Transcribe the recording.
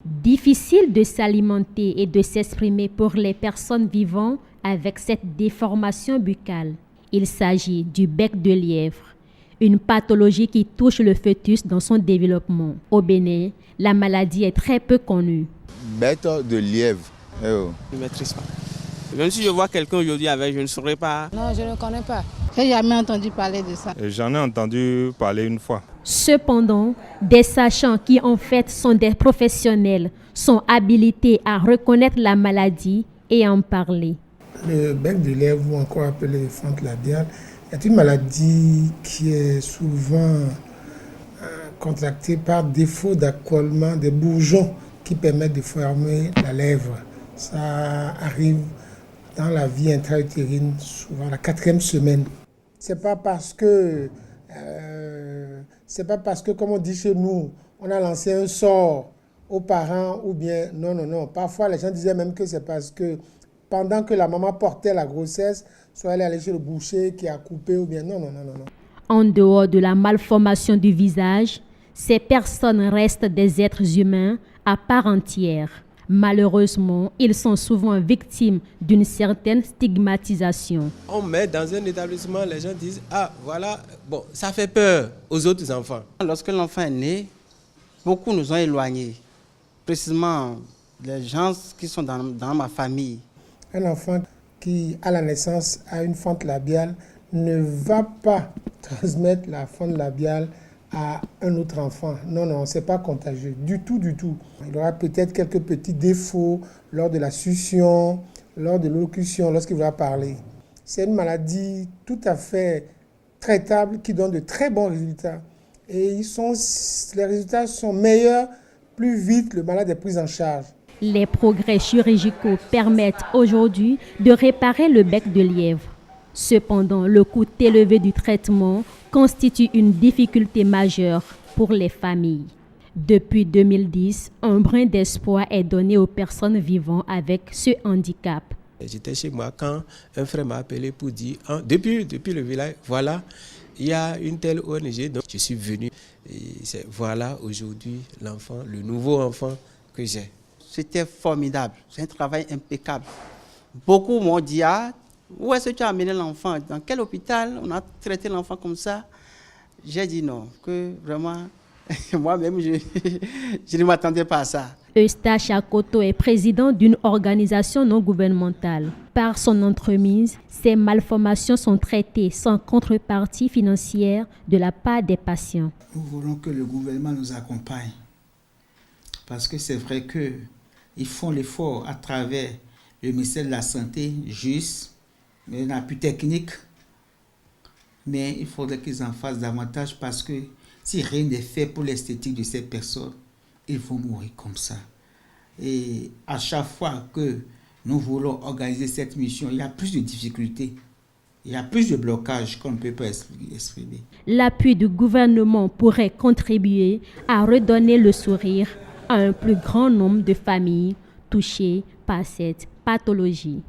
Difficile de s'alimenter et de s'exprimer pour les personnes vivant avec cette déformation buccale. Il s'agit du bec de lièvre, une pathologie qui touche le fœtus dans son développement. Au Bénin, la maladie est très peu connue. Bec de lièvre. Je ne maîtrise pas. Même si je vois quelqu'un aujourd'hui avec, je ne saurais pas. Non, je ne connais pas. Je n'ai jamais entendu parler de ça. J'en ai entendu parler une fois. Cependant, des sachants qui en fait sont des professionnels sont habilités à reconnaître la maladie et à en parler. Le bec de lièvre, ou encore appelé fente labiale, est une maladie qui est souvent contractée par défaut d'accolement des bourgeons qui permettent de former la lèvre. Ça arrive dans la vie intra-utérine, souvent la 4e semaine. C'est pas parce que, comme on dit chez nous, on a lancé un sort aux parents ou bien non. Parfois, les gens disaient même que c'est parce que pendant que la maman portait la grossesse, soit elle est allée chez le boucher qui a coupé ou bien non. En dehors de la malformation du visage, ces personnes restent des êtres humains à part entière. Malheureusement, ils sont souvent victimes d'une certaine stigmatisation. On met dans un établissement, les gens disent « Ah, voilà, bon, ça fait peur aux autres enfants. » Lorsque l'enfant est né, beaucoup nous ont éloignés. Précisément, les gens qui sont dans ma famille. Un enfant qui, à la naissance, a une fente labiale ne va pas transmettre la fente labiale à un autre enfant. Non, c'est pas contagieux. Du tout. Il aura peut-être quelques petits défauts lors de la succion, lors de l'élocution, lorsqu'il va parler. C'est une maladie tout à fait traitable qui donne de très bons résultats. Et les résultats sont meilleurs plus vite le malade est pris en charge. Les progrès chirurgicaux permettent aujourd'hui de réparer le bec de lièvre. Cependant, le coût élevé du traitement constitue une difficulté majeure pour les familles. Depuis 2010, un brin d'espoir est donné aux personnes vivant avec ce handicap. J'étais chez moi quand un frère m'a appelé pour dire, depuis le village, voilà, il y a une telle ONG, donc je suis venu. Et voilà aujourd'hui l'enfant, le nouveau enfant que j'ai. C'était formidable, c'est un travail impeccable. Beaucoup m'ont dit, où est-ce que tu as amené l'enfant? Dans quel hôpital on a traité l'enfant comme ça? J'ai dit non, que vraiment, moi-même, je ne m'attendais pas à ça. Eustache Akoto est président d'une organisation non gouvernementale. Par son entremise, ces malformations sont traitées sans contrepartie financière de la part des patients. Nous voulons que le gouvernement nous accompagne. Parce que c'est vrai qu'ils font l'effort à travers le ministère de la Santé, juste, mais l'appui technique. Mais il faudrait qu'ils en fassent davantage parce que si rien n'est fait pour l'esthétique de ces personnes, ils vont mourir comme ça. Et à chaque fois que nous voulons organiser cette mission, il y a plus de difficultés. Il y a plus de blocages qu'on ne peut pas exprimer. L'appui du gouvernement pourrait contribuer à redonner le sourire à un plus grand nombre de familles touchées par cette pathologie.